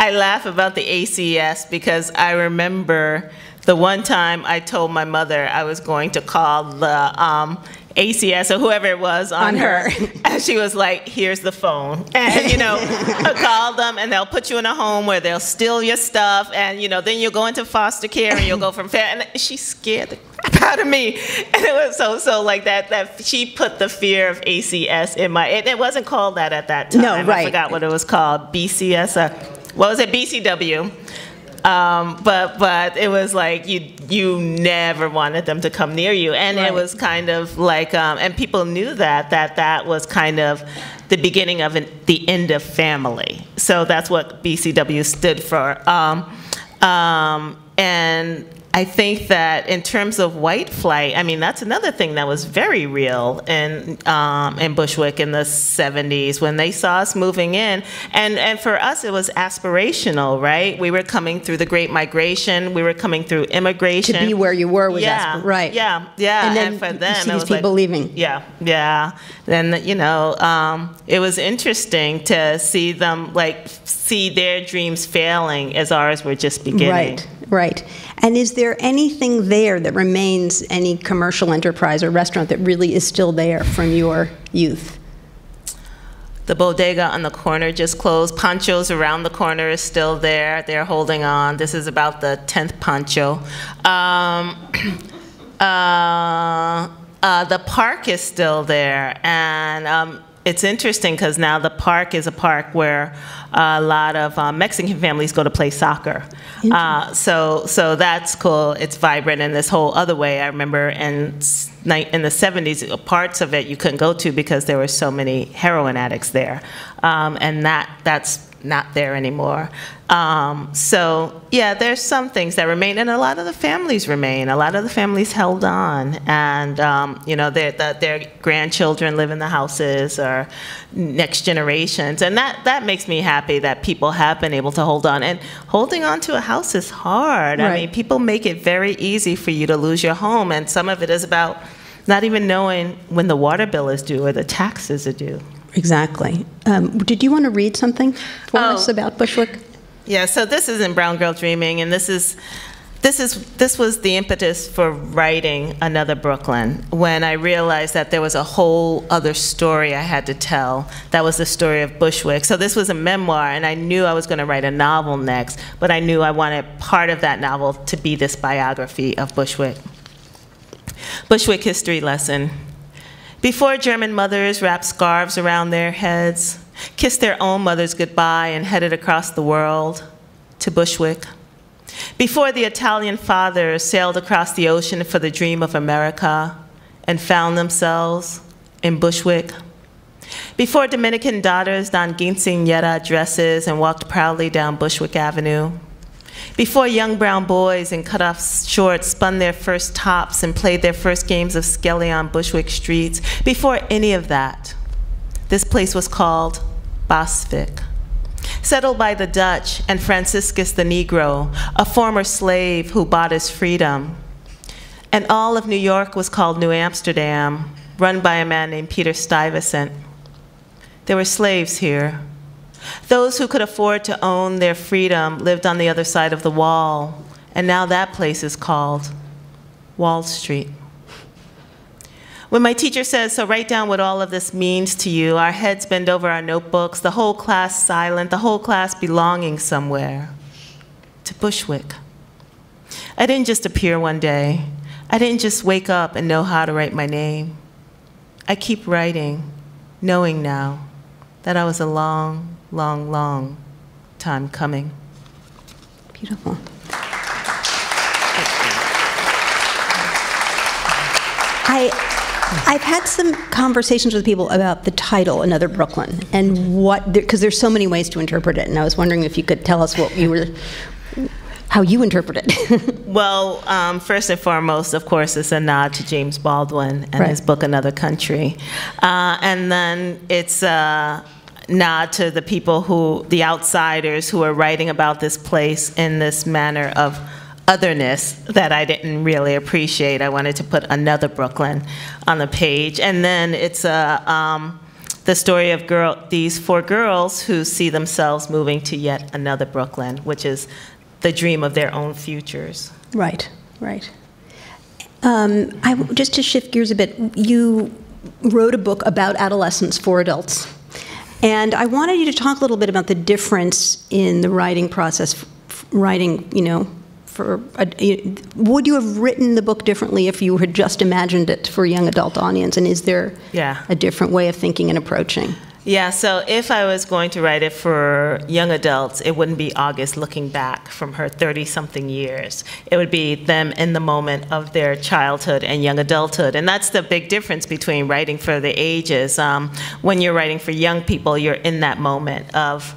I laugh about the ACS because I remember the one time I told my mother I was going to call the ACS or whoever it was on her. And she was like, here's the phone. And, you know, I call them and they'll put you in a home where they'll steal your stuff. And, you know, then you'll go into foster care and you'll go from and she scared the crap out of me. And it was so like that she put the fear of ACS in my, it wasn't called that at that time. No, right. I forgot what it was called, BCS, what was it, BCW. But it was like you never wanted them to come near you, and right. It was kind of like, and people knew that was kind of the beginning of the end of family. So that's what BCW stood for, and I think that in terms of white flight, I mean, that's another thing that was very real in Bushwick in the 70s when they saw us moving in. And for us, it was aspirational, right? We were coming through the Great Migration. We were coming through immigration. To be where you were was right. Yeah. And then for them, you see it these was people like, leaving. Yeah. Then, you know, it was interesting to see them, like, see their dreams failing as ours were just beginning. Right. And is there anything there that remains, any commercial enterprise or restaurant that really is still there from your youth? The bodega on the corner just closed. Pancho's around the corner is still there. They're holding on. This is about the 10th Pancho. The park is still there, and it's interesting because now the park is a park where a lot of Mexican families go to play soccer. So that's cool. It's vibrant in this whole other way. I remember in the 70s, parts of it you couldn't go to because there were so many heroin addicts there, and that's not there anymore. So yeah, there's some things that remain, and a lot of the families remain. A lot of the families held on, and you know, their grandchildren live in the houses or next generations, and that makes me happy that people have been able to hold on. And holding on to a house is hard. Right. I mean, people make it very easy for you to lose your home, and some of it is about not even knowing when the water bill is due or the taxes are due. Exactly. Did you want to read something for us about Bushwick? Yeah, so this is in Brown Girl Dreaming, and this was the impetus for writing Another Brooklyn, when I realized that there was a whole other story I had to tell. That was the story of Bushwick. So this was a memoir, and I knew I was going to write a novel next, but I knew I wanted part of that novel to be this biography of Bushwick. Bushwick history lesson. Before German mothers wrapped scarves around their heads, kissed their own mothers goodbye and headed across the world to Bushwick. Before the Italian fathers sailed across the ocean for the dream of America and found themselves in Bushwick. Before Dominican daughters donned quinceañera dresses and walked proudly down Bushwick Avenue. Before young brown boys in cut-off shorts spun their first tops and played their first games of skelly on Bushwick streets, before any of that, this place was called Bosvik, settled by the Dutch and Franciscus the Negro, a former slave who bought his freedom. And all of New York was called New Amsterdam, run by a man named Peter Stuyvesant. There were slaves here. Those who could afford to own their freedom lived on the other side of the wall, and now that place is called Wall Street. When my teacher says, so write down what all of this means to you, our heads bend over our notebooks, the whole class silent, the whole class belonging somewhere, to Bushwick. I didn't just appear one day. I didn't just wake up and know how to write my name. I keep writing, knowing now that I was a long, long, long time coming. Beautiful. I've had some conversations with people about the title, Another Brooklyn, and what, because there's so many ways to interpret it, and I was wondering if you could tell us how you interpret it. Well, first and foremost, of course, it's a nod to James Baldwin and his book, Another Country. And then it's a nod to the people the outsiders who are writing about this place in this manner of otherness that I didn't really appreciate. I wanted to put Another Brooklyn on the page. And then it's a the story of these 4 girls who see themselves moving to yet another Brooklyn, which is the dream of their own futures. Right, right. Just to shift gears a bit, you wrote a book about adolescence for adults. And I wanted you to talk a little bit about the difference in the writing process, writing, would you have written the book differently if you had just imagined it for a young adult audience? And is there a different way of thinking and approaching? Yeah, so if I was going to write it for young adults, it wouldn't be August looking back from her 30-something years. It would be them in the moment of their childhood and young adulthood. And that's the big difference between writing for the ages. When you're writing for young people, you're in that moment of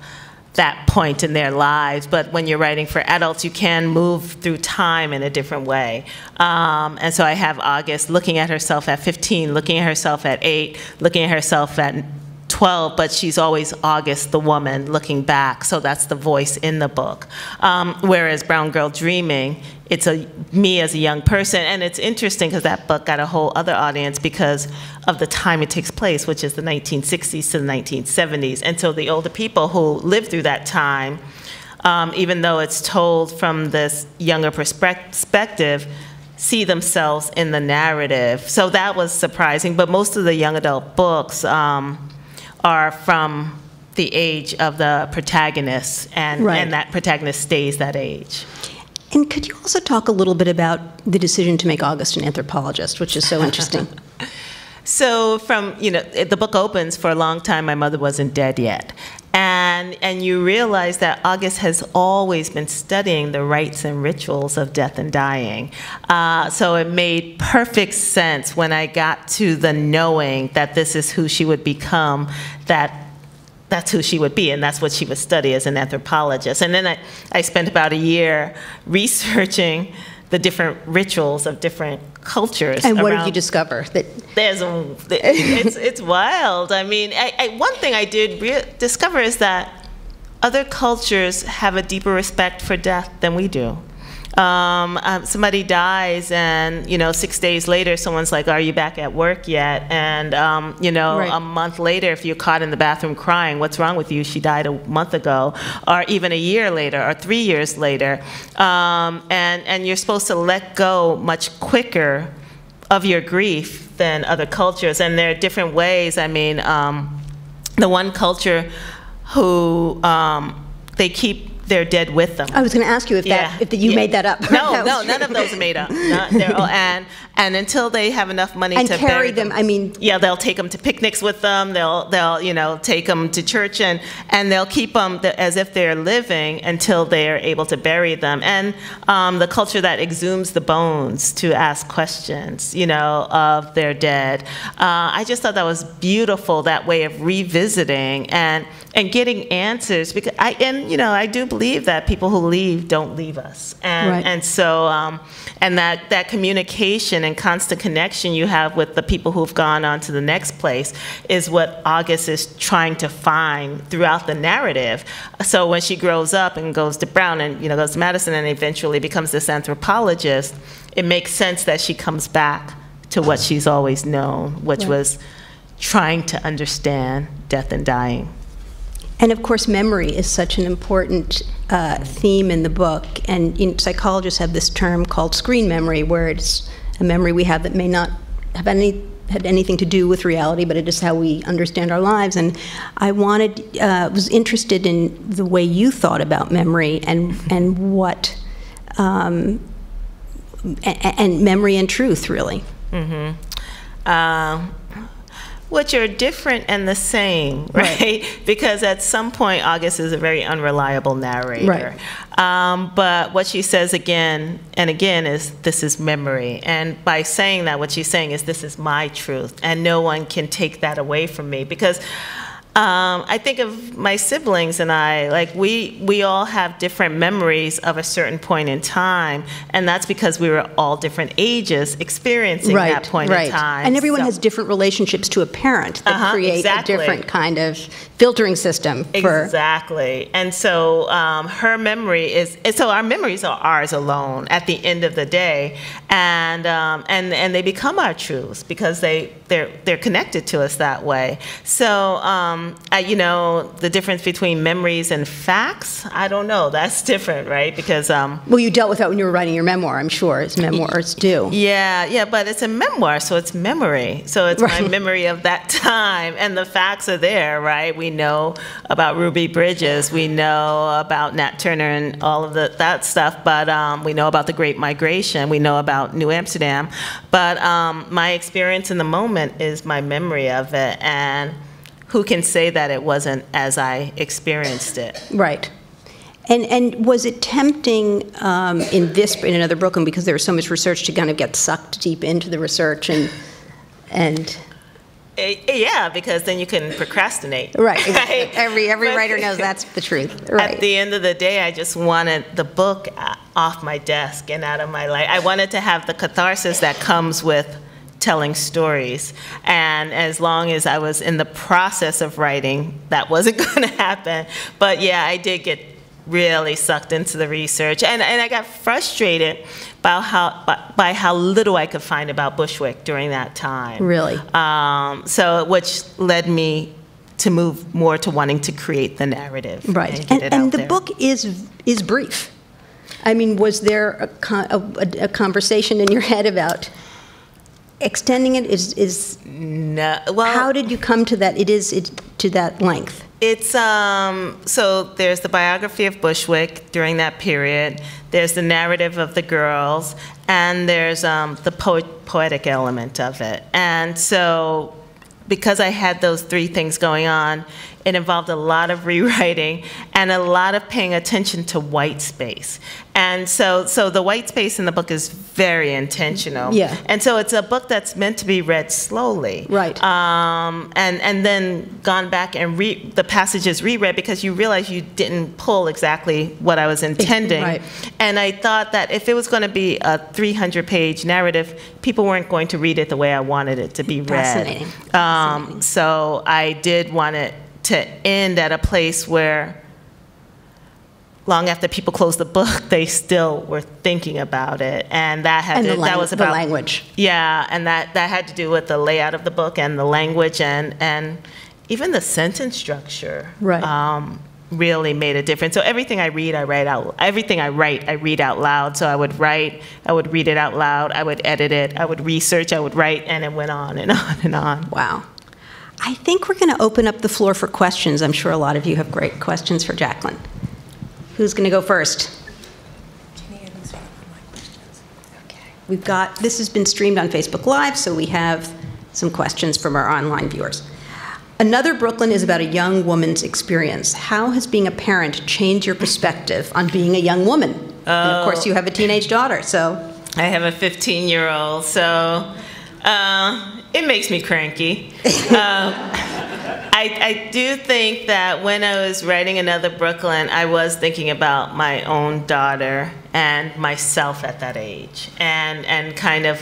that point in their lives. But when you're writing for adults, you can move through time in a different way. And so I have August looking at herself at 15, looking at herself at 8, looking at herself at 12, but she's always August, the woman, looking back. So that's the voice in the book. Whereas Brown Girl Dreaming, it's me as a young person. And it's interesting because that book got a whole other audience because of the time it takes place, which is the 1960s to the 1970s. And so the older people who lived through that time, even though it's told from this younger perspective, see themselves in the narrative. So that was surprising. But most of the young adult books are from the age of the protagonist, and that protagonist stays that age. And could you also talk a little bit about the decision to make August an anthropologist, which is so interesting? So the book opens, for a long time, my mother wasn't dead yet. And you realize that August has always been studying the rites and rituals of death and dying. So it made perfect sense when I got to the knowing that this is who she would become, that's who she would be, and that's what she would study as an anthropologist. And then I spent about a year researching the different rituals of different cultures. And what did you discover? It's wild. I mean, one thing I did discover is that other cultures have a deeper respect for death than we do. Somebody dies, and 6 days later, someone's like, "Are you back at work yet?" And a month later, if you're caught in the bathroom crying, "What's wrong with you? She died a month ago," or even a year later, or 3 years later, and you're supposed to let go much quicker of your grief than other cultures, and there are different ways. I mean, the one culture who they keep their dead with them. I was going to ask you if you made that up. No, none of those are made up. And until they have enough money to carry them, I mean, they'll take them to picnics with them. They'll take them to church, and they'll keep them as if they're living until they are able to bury them. And the culture that exhumes the bones to ask questions, of their dead. I just thought that was beautiful, that way of revisiting and getting answers, because I do believe that people who leave don't leave us, and so and that communication and constant connection you have with the people who've gone on to the next place is what August is trying to find throughout the narrative. So when she grows up and goes to Brown and goes to Madison and eventually becomes this anthropologist, it makes sense that she comes back to what she's always known, which was trying to understand death and dying. And of course, memory is such an important theme in the book. And psychologists have this term called screen memory, where it's a memory we have that may not have had anything to do with reality, but it is how we understand our lives. And I was interested in the way you thought about memory and what and memory and truth, really. Which are different and the same, right? Because at some point, August is a very unreliable narrator. But what she says again and again is, this is memory. And by saying that, what she's saying is, this is my truth, and no one can take that away from me. Because I think of my siblings and I, like we all have different memories of a certain point in time, and that's because we were all different ages experiencing that point in time. And everyone has different relationships to a parent that create a different kind of filtering system for... Exactly. And so her memory is, so our memories are ours alone at the end of the day, and they become our truths because they're connected to us that way. So, you know, the difference between memories and facts, I don't know. That's different, right? Because well, you dealt with that when you were writing your memoir, I'm sure, as memoirs do. Yeah, but it's a memoir, so it's memory. So it's my memory of that time, and the facts are there, right? We know about Ruby Bridges, we know about Nat Turner and all of that stuff, but we know about the Great Migration, we know about New Amsterdam, but my experience in the moment is my memory of it, and who can say that it wasn't as I experienced it? Right. And was it tempting in another Brooklyn, because there was so much research, to kind of get sucked deep into the research and yeah, because then you can procrastinate. Right. Every writer knows that's the truth. Right. At the end of the day, I just wanted the book off my desk and out of my life. I wanted to have the catharsis that comes with telling stories, and as long as I was in the process of writing, that wasn't going to happen. But yeah, I did get really sucked into the research, and I got frustrated by how little I could find about Bushwick during that time. Really? So which led me to move more to wanting to create the narrative. Right. And the book is brief. I mean, was there a conversation in your head about extending it? No. Well, how did you come to that? To that length. It's so there's the biography of Bushwick during that period. There's the narrative of the girls, and there's the poetic element of it. And so, because I had those three things going on, it involved a lot of rewriting and a lot of paying attention to white space. And so the white space in the book is very intentional. Yeah. And so it's a book that's meant to be read slowly. Right. And then gone back and the passages reread, because you realize you didn't pull exactly what I was intending. Right. And I thought that if it was going to be a 300-page narrative, people weren't going to read it the way I wanted it to be read. Fascinating. So I did want it to end at a place where, long after people closed the book, they still were thinking about it, and that was about the language. Yeah, and that had to do with the layout of the book and the language and even the sentence structure. Right. Really made a difference. So everything I read, I write out. Everything I write, I read out loud. So I would write, I would read it out loud, I would edit it, I would research, I would write, and it went on and on and on. Wow. I think we're going to open up the floor for questions. I'm sure a lot of you have great questions for Jacqueline. Who's going to go first? Okay. This has been streamed on Facebook Live, so we have some questions from our online viewers. Another Brooklyn is about a young woman's experience. How has being a parent changed your perspective on being a young woman? And of course, you have a teenage daughter, so. I have a 15-year-old, so it makes me cranky. I do think that when I was writing Another Brooklyn, I was thinking about my own daughter and myself at that age, and kind of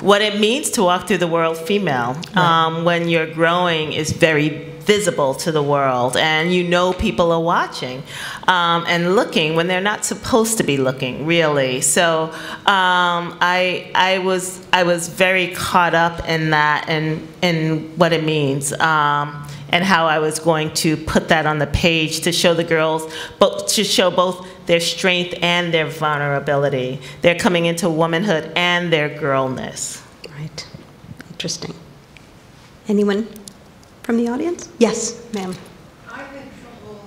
what it means to walk through the world female. Right. When you're growing is very visible to the world, and you know people are watching and looking when they're not supposed to be looking, really. So I was very caught up in that and in what it means, and how I was going to put that on the page to show the girls, to show both their strength and their vulnerability. They're coming into womanhood and their girlness. Right. Interesting. Anyone from the audience? Yes, ma'am. I've had trouble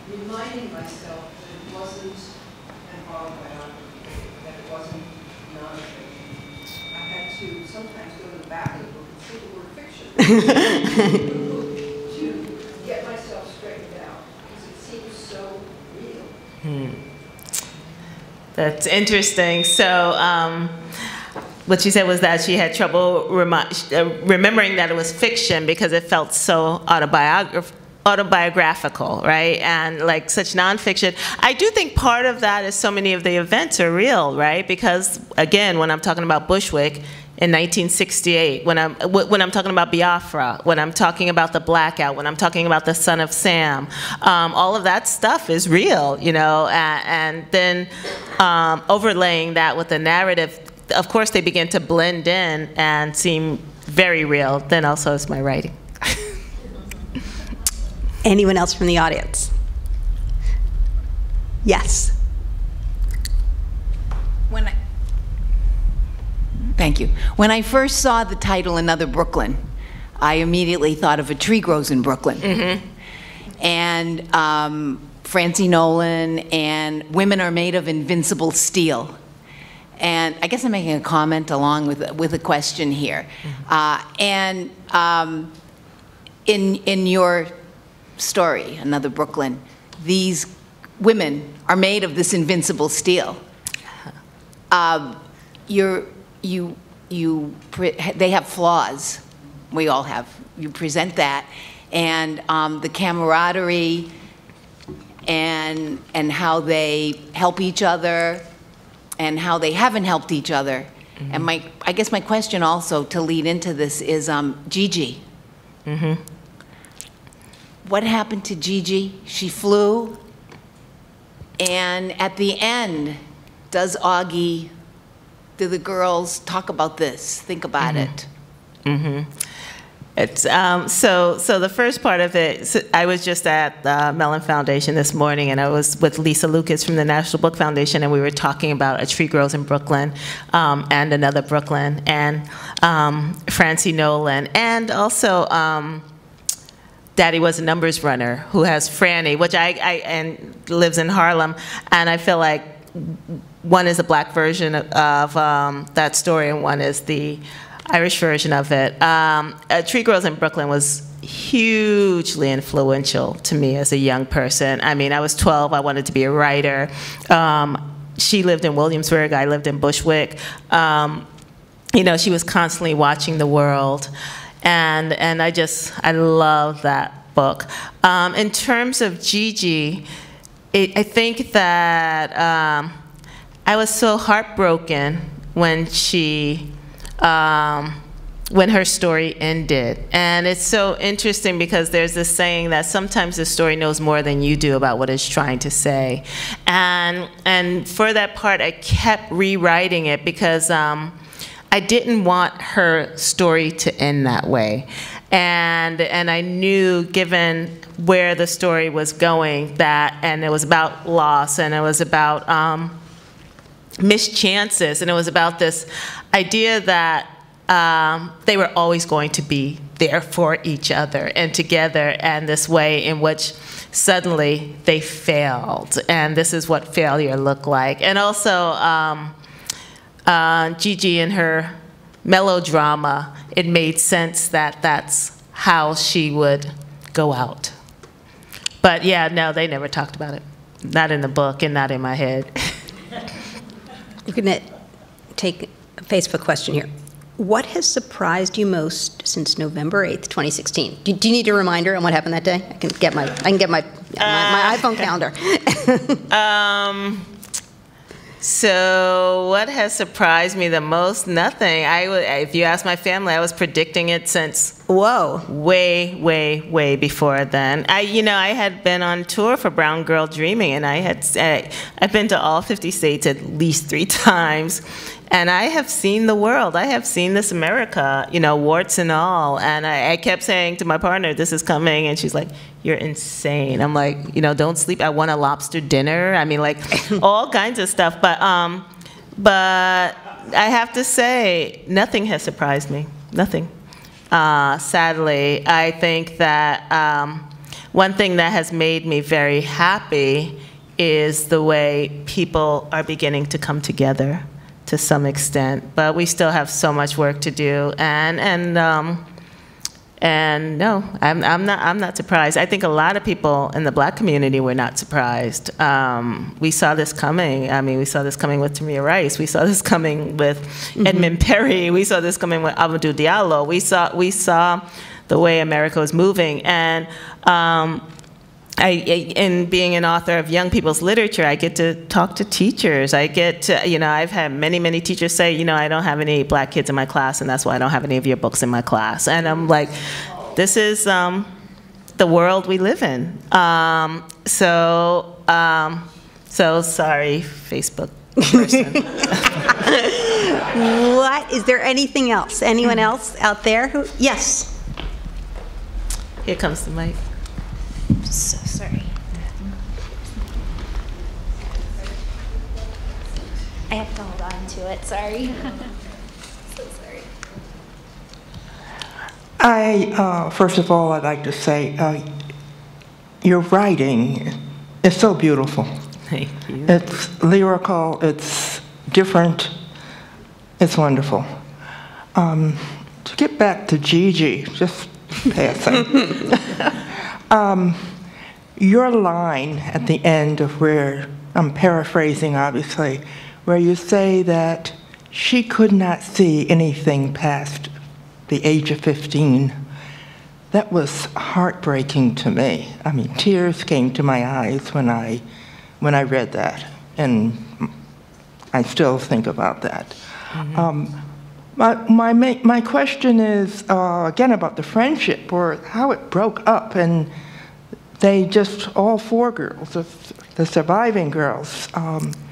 reminding myself that it wasn't an autobiography, that it wasn't nonfiction. I had to sometimes go to the back of the book and see the word fiction to get myself straightened out, because it seems so real. That's interesting. So what she said was that she had trouble remembering that it was fiction because it felt so autobiographical, right? And like such nonfiction. I do think part of that is so many of the events are real, right? Because again, when I'm talking about Bushwick in 1968, when I'm talking about Biafra, when I'm talking about the blackout, when I'm talking about the Son of Sam, all of that stuff is real, you know, and then overlaying that with the narrative, of course they begin to blend in and seem very real. Then also is my writing. Anyone else from the audience? Yes. Thank you. When I first saw the title, Another Brooklyn, I immediately thought of A Tree Grows in Brooklyn. Mm-hmm. And Francie Nolan and Women Are Made of Invincible Steel. And I guess I'm making a comment along with a question here. Mm-hmm. In your story, Another Brooklyn, these women are made of this invincible steel. They have flaws. We all have. You present that, and the camaraderie, and how they help each other, and how they haven't helped each other. Mm-hmm. And I guess my question also to lead into this is Gigi. Mm-hmm. What happened to Gigi? She flew, and at the end, does Augie? Do the girls talk about this? Think about mm-hmm. it. Mm-hmm. It's so the first part of it. So I was just at the Mellon Foundation this morning, and I was with Lisa Lucas from the National Book Foundation, and we were talking about A Tree Grows in Brooklyn, and Another Brooklyn, and Francie Nolan, and also Daddy Was a Numbers Runner, who has Franny, which and lives in Harlem, and I feel like one is a black version of that story, and one is the Irish version of it. A Tree Grows in Brooklyn was hugely influential to me as a young person. I mean, I was 12, I wanted to be a writer. She lived in Williamsburg, I lived in Bushwick. You know, she was constantly watching the world. And I love that book. In terms of Gigi, I think that I was so heartbroken when when her story ended. And it's so interesting because there's this saying that sometimes the story knows more than you do about what it's trying to say. And for that part, I kept rewriting it because I didn't want her story to end that way. And I knew, given where the story was going, and it was about loss, and it was about missed chances, and it was about this idea that they were always going to be there for each other and together, and this way in which suddenly they failed, and this is what failure looked like. And also Gigi and her melodrama, it made sense that that's how she would go out. But yeah, no, they never talked about it. Not in the book and not in my head. We're going to take a Facebook question here. What has surprised you most since November 8th, 2016? Do you need a reminder on what happened that day? I can get my iPhone calendar. So what has surprised me the most? Nothing. If you ask my family, I was predicting it since way before then. I had been on tour for Brown Girl Dreaming, and I've been to all 50 states at least 3 times, and I have seen the world. I have seen this America, warts and all. And I kept saying to my partner, "This is coming," and she's like, "You're insane." I'm like, don't sleep. I want a lobster dinner. I mean, like all kinds of stuff. But I have to say, nothing has surprised me. Nothing. Sadly, I think that one thing that has made me very happy is the way people are beginning to come together to some extent. But we still have so much work to do. And And no, I'm not surprised. I think a lot of people in the Black community were not surprised. We saw this coming. I mean, we saw this coming with Tamir Rice. We saw this coming with Edmund Perry. We saw this coming with Amadou Diallo. We saw the way America was moving. And in being an author of young people's literature, I get to talk to teachers. I get to, you know, I've had many, many teachers say, you know, I don't have any Black kids in my class, and that's why I don't have any of your books in my class. And I'm like, this is the world we live in. So sorry, Facebook person. What, is there anything else? Anyone else out there who, yes? Here comes the mic. So sorry. I have to hold on to it, sorry. So sorry. First of all, I'd like to say, your writing is so beautiful. Thank you. It's lyrical, it's different, it's wonderful. To get back to Gigi, just passing. Your line at the end of where, I'm paraphrasing obviously, where you say that she could not see anything past the age of 15, that was heartbreaking to me. I mean, tears came to my eyes when I read that, and I still think about that. My question is, again, about the friendship, or how it broke up, and they just, all four girls, the surviving girls,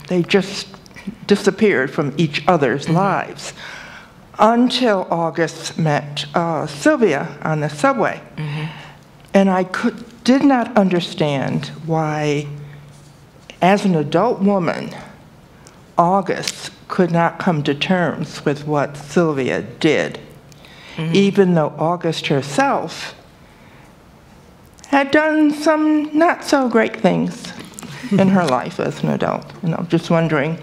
they just disappeared from each other's lives until August met Sylvia on the subway. And I did not understand why, as an adult woman, August could not come to terms with what Sylvia did, even though August herself had done some not so great things in her life as an adult. You know, just wondering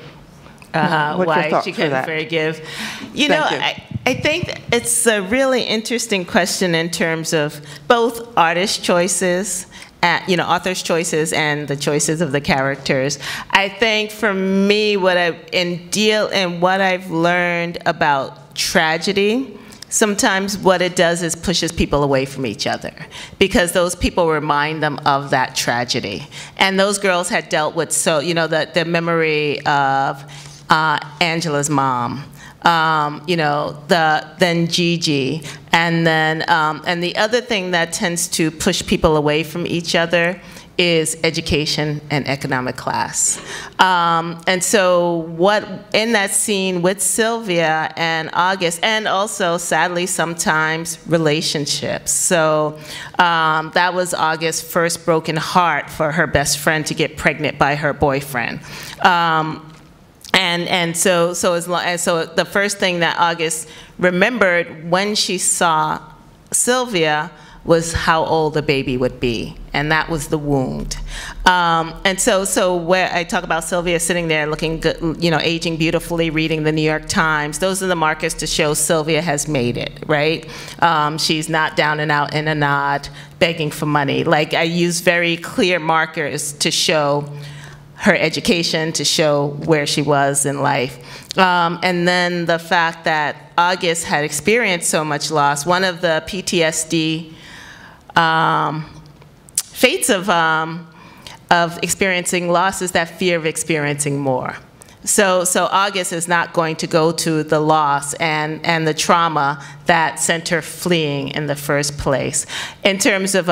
what your why thoughts she for couldn't that. forgive. You know, I think it's a really interesting question in terms of both artist choices, you know, authors' choices and the choices of the characters. I think for me, what I've learned about tragedy, sometimes what it does is pushes people away from each other because those people remind them of that tragedy. And those girls had dealt with, so, you know, the memory of Angela's mom, you know, then Gigi, and then, and the other thing that tends to push people away from each other is education and economic class. And so what, in that scene with Sylvia and August, and also sadly sometimes relationships. So that was August's first broken heart for her best friend to get pregnant by her boyfriend. And so the first thing that August remembered when she saw Sylvia was how old the baby would be, and that was the wound. And so where I talk about Sylvia sitting there looking good, you know, aging beautifully, reading the New York Times, those are the markers to show Sylvia has made it, right? She's not down and out in a nod, begging for money. Like, I use very clear markers to show her education, to show where she was in life. And then the fact that August had experienced so much loss, one of the PTSD fates of experiencing loss is that fear of experiencing more. So August is not going to go to the loss and the trauma that sent her fleeing in the first place. In terms of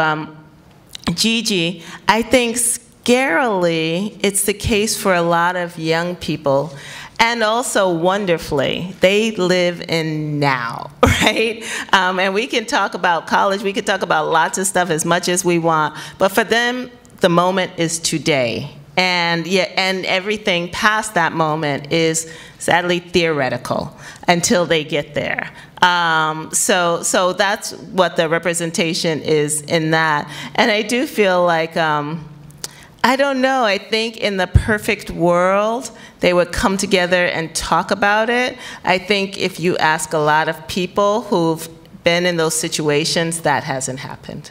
Gigi, I think scarily it's the case for a lot of young people. And also, wonderfully, they live in now, right? And we can talk about college, we can talk about lots of stuff as much as we want, but for them, the moment is today. And everything past that moment is sadly theoretical until they get there. So that's what the representation is in that. And I do feel like, I don't know, I think in the perfect world, they would come together and talk about it. I think if you ask a lot of people who've been in those situations, that hasn't happened.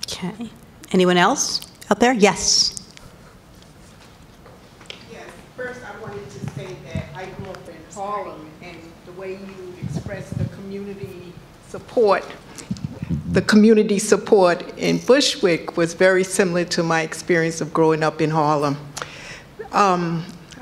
Okay. Anyone else out there? Yes. Yes, first I wanted to say that I grew up in Harlem, and the way you expressed the community support in Bushwick was very similar to my experience of growing up in Harlem.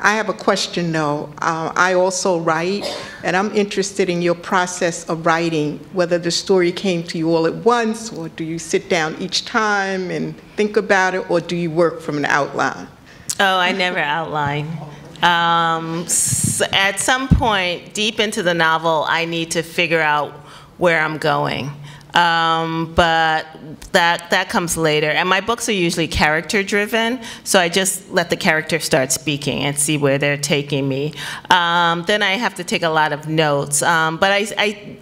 I have a question though. I also write, and I'm interested in your process of writing, whether the story came to you all at once, or do you sit down each time and think about it, or do you work from an outline? Oh, I never outline. At some point, deep into the novel, I need to figure out where I'm going. But that comes later. And my books are usually character-driven, so I just let the character start speaking and see where they're taking me. Then I have to take a lot of notes. But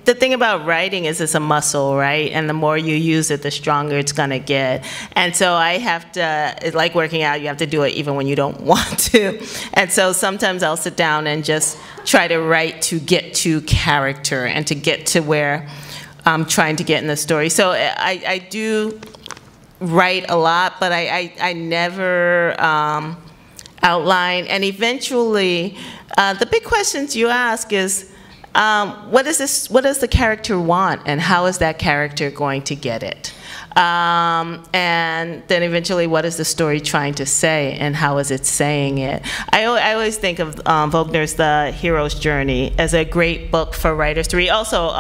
the thing about writing is it's a muscle, right? And the more you use it, the stronger it's going to get. And so I have to, it's like working out, you have to do it even when you don't want to. And so sometimes I'll sit down and just try to write to get to character and to get to where I'm trying to get in the story. So I do write a lot, but I never outline. And eventually, the big questions you ask is, what does the character want, and how is that character going to get it? And then eventually, what is the story trying to say, and how is it saying it? I always think of Vogner's The Hero's Journey as a great book for writers to read. Also,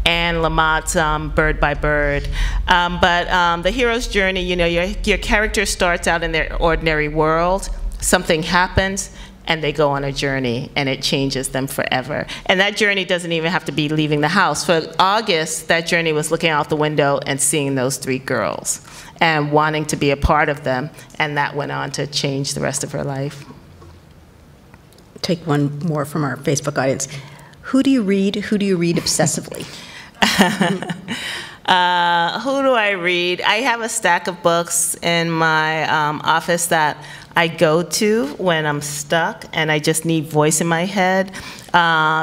Anne Lamott's Bird by Bird. But the hero's journey, you know, your character starts out in their ordinary world, something happens, and they go on a journey, and it changes them forever. And that journey doesn't even have to be leaving the house. For August, that journey was looking out the window and seeing those 3 girls and wanting to be a part of them, and that went on to change the rest of her life. Take one more from our Facebook audience. Who do you read? Who do you read obsessively? Who do I read? I have a stack of books in my office that I go to when I'm stuck and I just need voice in my head.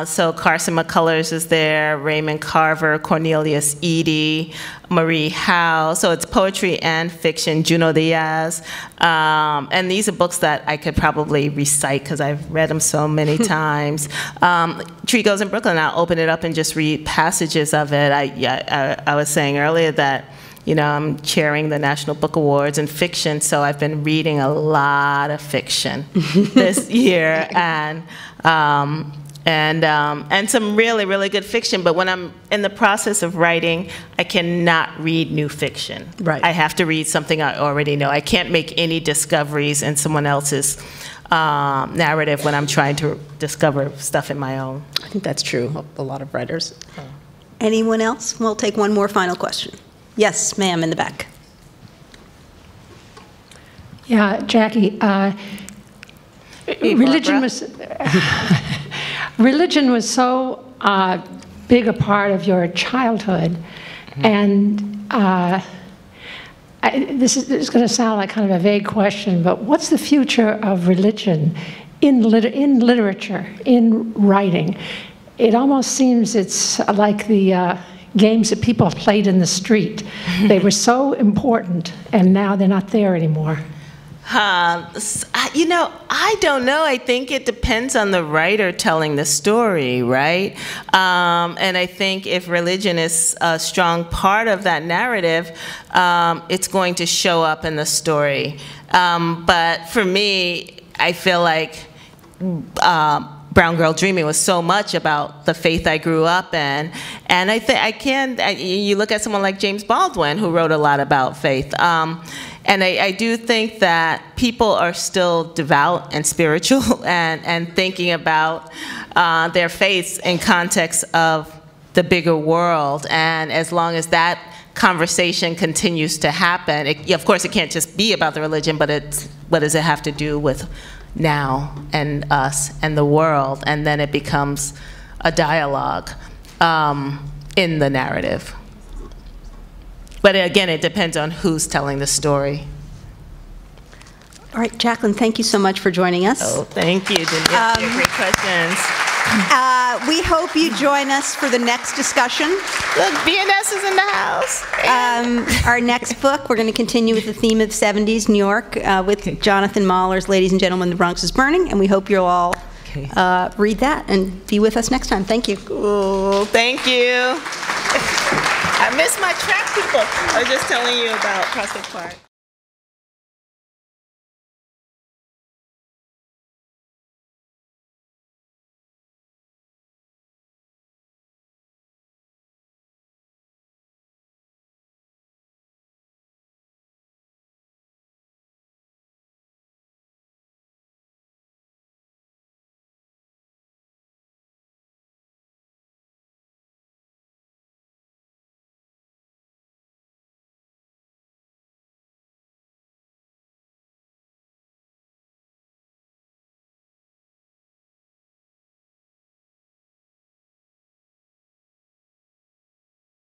So Carson McCullers is there, Raymond Carver, Cornelius Eady, Marie Howe. So it's poetry and fiction, Junot Diaz. And these are books that I could probably recite because I've read them so many times. Tree Goes in Brooklyn, I'll open it up and just read passages of it. I was saying earlier that, you know, I'm chairing the National Book Awards in fiction, so I've been reading a lot of fiction this year, and some really, really good fiction. But when I'm in the process of writing, I cannot read new fiction. Right. I have to read something I already know. I can't make any discoveries in someone else's narrative when I'm trying to discover stuff in my own. I think that's true of a lot of writers. Anyone else? We'll take one more final question. Yes, ma'am, in the back. Yeah, Jackie, Hey, religion was so big a part of your childhood, and this is going to sound like kind of a vague question, but what's the future of religion in literature, in writing? It almost seems it's like the games that people played in the street. They were so important, and now they're not there anymore. You know, I don't know. I think it depends on the writer telling the story, right? And I think if religion is a strong part of that narrative, it's going to show up in the story. But for me, I feel like Brown Girl Dreaming was so much about the faith I grew up in. And you look at someone like James Baldwin, who wrote a lot about faith. And I do think that people are still devout and spiritual and thinking about their faiths in context of the bigger world. And as long as that conversation continues to happen, of course it can't just be about the religion, but what does it have to do with now and us and the world? And then it becomes a dialogue in the narrative. But again, it depends on who's telling the story. All right, Jacqueline, thank you so much for joining us. Oh, thank you, Denise. Great questions. We hope you join us for the next discussion. Look, BNS is in the house. Our next book, we're going to continue with the theme of 70s New York with Jonathan Mahler's Ladies and Gentlemen, The Bronx is Burning, and we hope you'll all read that and be with us next time. Thank you. Cool. Thank you. I miss my track people. I was just telling you about Prospect Park.